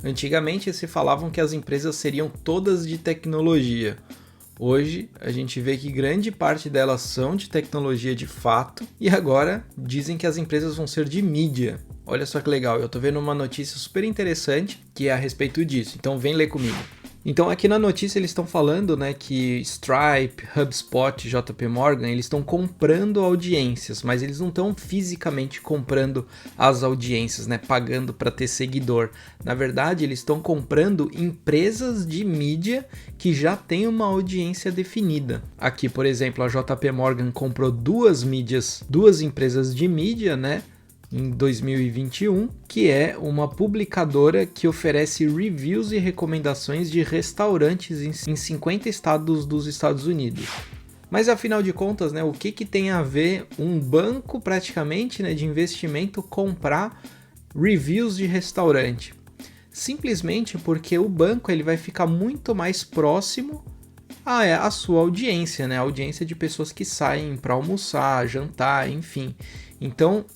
Antigamente se falavam que as empresas seriam todas de tecnologia. Hoje a gente vê que grande parte delas são de tecnologia de fato e agora dizem que as empresas vão ser de mídia. Olha só que legal, eu tô vendo uma notícia super interessante que é a respeito disso, então vem ler comigo. Então aqui na notícia eles estão falando, né, que Stripe, HubSpot, JP Morgan, eles estão comprando audiências, mas eles não estão fisicamente comprando as audiências, né, pagando para ter seguidor. Na verdade, eles estão comprando empresas de mídia que já têm uma audiência definida. Aqui, por exemplo, a JP Morgan comprou duas empresas de mídia, né, em 2021, que é uma publicadora que oferece reviews e recomendações de restaurantes em 50 estados dos Estados Unidos. Mas afinal de contas, né, o que tem a ver um banco praticamente, né, de investimento comprar reviews de restaurante? Simplesmente porque o banco ele vai ficar muito mais próximo à sua audiência, né? A audiência de pessoas que saem para almoçar, jantar, enfim. Então,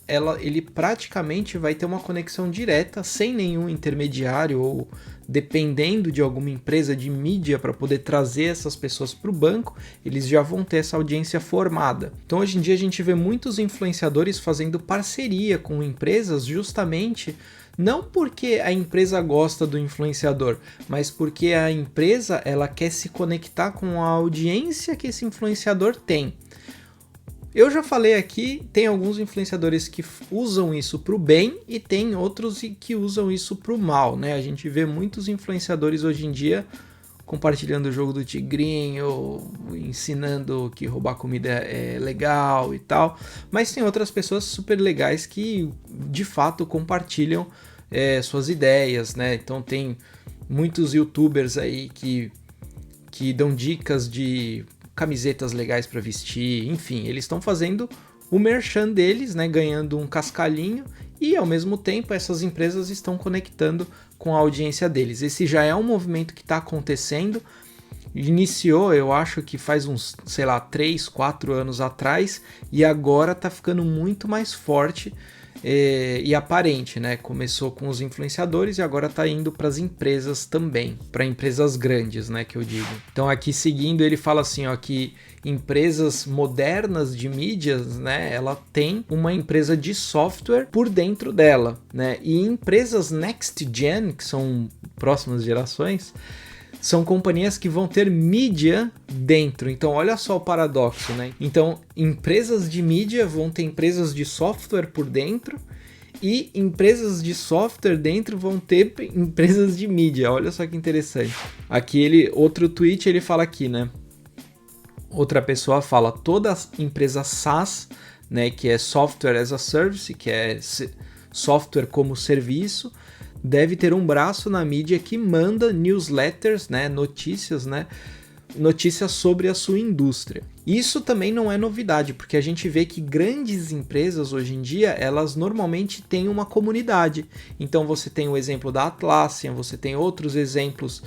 ele praticamente vai ter uma conexão direta, sem nenhum intermediário ou dependendo de alguma empresa de mídia para poder trazer essas pessoas para o banco, eles já vão ter essa audiência formada. Então, hoje em dia, a gente vê muitos influenciadores fazendo parceria com empresas justamente não porque a empresa gosta do influenciador, mas porque a empresa ela quer se conectar com a audiência que esse influenciador tem. Eu já falei aqui, tem alguns influenciadores que usam isso para o bem e tem outros que usam isso para o mal, né? A gente vê muitos influenciadores hoje em dia compartilhando o jogo do tigrinho, ensinando que roubar comida é legal e tal, mas tem outras pessoas super legais que de fato compartilham suas ideias, né? Então tem muitos youtubers aí que dão dicas de camisetas legais para vestir, enfim, eles estão fazendo o merchan deles, né, ganhando um cascalhinho e ao mesmo tempo essas empresas estão conectando com a audiência deles. Esse já é um movimento que está acontecendo, iniciou eu acho que faz uns, 3, 4 anos atrás e agora está ficando muito mais forte e aparente, né? Começou com os influenciadores e agora está indo para as empresas também, para empresas grandes, né? Que eu digo. Então aqui seguindo ele fala assim, ó, que empresas modernas de mídias, né? Ela tem uma empresa de software por dentro dela, né? E empresas next gen, que são próximas gerações, são companhias que vão ter mídia dentro. Então, olha só o paradoxo, né? Então, empresas de mídia vão ter empresas de software por dentro e empresas de software dentro vão ter empresas de mídia. Olha só que interessante. Aqui, outro tweet, ele fala aqui, né? Outra pessoa fala, toda empresa SaaS, né, que é Software as a Service, que é software como serviço, deve ter um braço na mídia que manda newsletters, né, notícias sobre a sua indústria. Isso também não é novidade, porque a gente vê que grandes empresas hoje em dia, elas normalmente têm uma comunidade. Então você tem o exemplo da Atlassian, você tem outros exemplos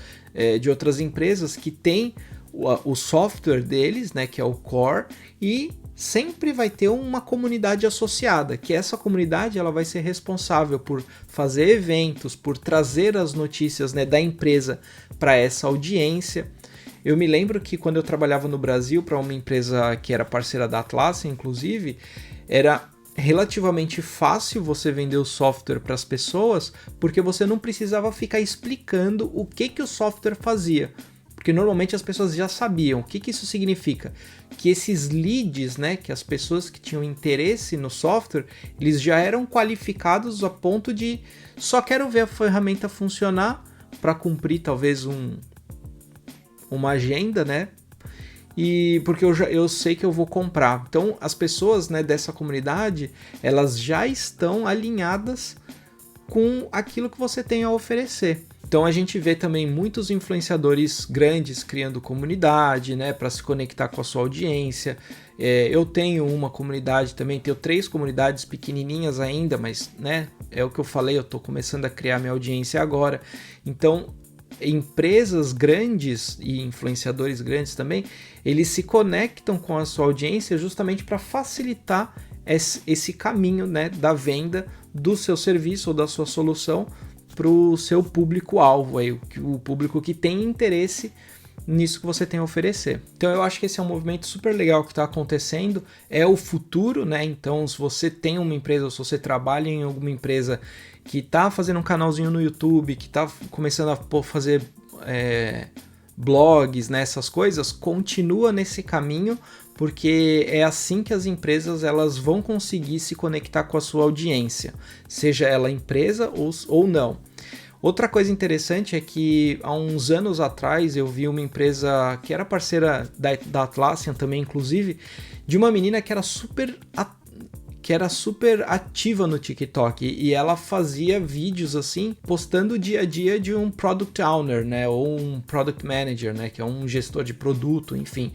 de outras empresas que têm o software deles, né, que é o core, e sempre vai ter uma comunidade associada, que essa comunidade ela vai ser responsável por fazer eventos, por trazer as notícias, né, da empresa para essa audiência. Eu me lembro que quando eu trabalhava no Brasil para uma empresa que era parceira da Atlassian, inclusive, era relativamente fácil você vender o software para as pessoas, porque você não precisava ficar explicando o que o software fazia. Porque normalmente as pessoas já sabiam. O que isso significa? Que esses leads, né, que as pessoas que tinham interesse no software, eles já eram qualificados a ponto de só quero ver a ferramenta funcionar para cumprir talvez uma agenda, né? E porque eu sei que eu vou comprar. Então as pessoas, né, dessa comunidade, elas já estão alinhadas com aquilo que você tem a oferecer. Então a gente vê também muitos influenciadores grandes criando comunidade, né, para se conectar com a sua audiência. Eu tenho uma comunidade também, tenho 3 comunidades pequenininhas ainda, mas, né, é o que eu falei, eu estou começando a criar minha audiência agora. Então empresas grandes e influenciadores grandes também, eles se conectam com a sua audiência justamente para facilitar esse caminho, né, da venda do seu serviço ou da sua solução para o seu público-alvo, aí, o público que tem interesse nisso que você tem a oferecer. Então eu acho que esse é um movimento super legal que está acontecendo, é o futuro, né? Então se você tem uma empresa, ou se você trabalha em alguma empresa que está fazendo um canalzinho no YouTube, que está começando a fazer blogs, né, essas coisas, continua nesse caminho, porque é assim que as empresas elas vão conseguir se conectar com a sua audiência, seja ela empresa ou não. Outra coisa interessante é que há uns anos atrás eu vi uma empresa que era parceira da Atlassian também, inclusive, de uma menina que era super ativa no TikTok e ela fazia vídeos assim, postando o dia a dia de um Product Owner, né, ou um Product Manager, né, que é um gestor de produto, enfim.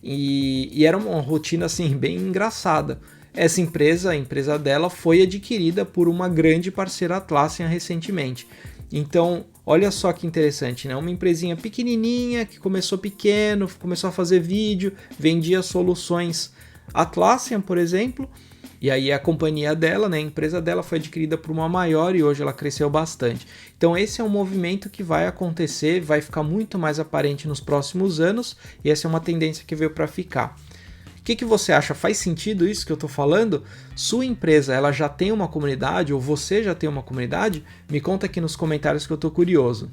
E era uma rotina assim bem engraçada. Essa empresa, a empresa dela, foi adquirida por uma grande parceira Atlassian recentemente. Então, olha só que interessante, né? Uma empresinha pequenininha que começou pequeno, começou a fazer vídeo, vendia soluções Atlassian, por exemplo, e aí a companhia dela, né, a empresa dela foi adquirida por uma maior e hoje ela cresceu bastante. Então esse é um movimento que vai acontecer, vai ficar muito mais aparente nos próximos anos e essa é uma tendência que veio para ficar. O que você acha? Faz sentido isso que eu estou falando? Sua empresa ela já tem uma comunidade ou você já tem uma comunidade? Me conta aqui nos comentários que eu estou curioso.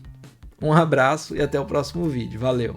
Um abraço e até o próximo vídeo. Valeu!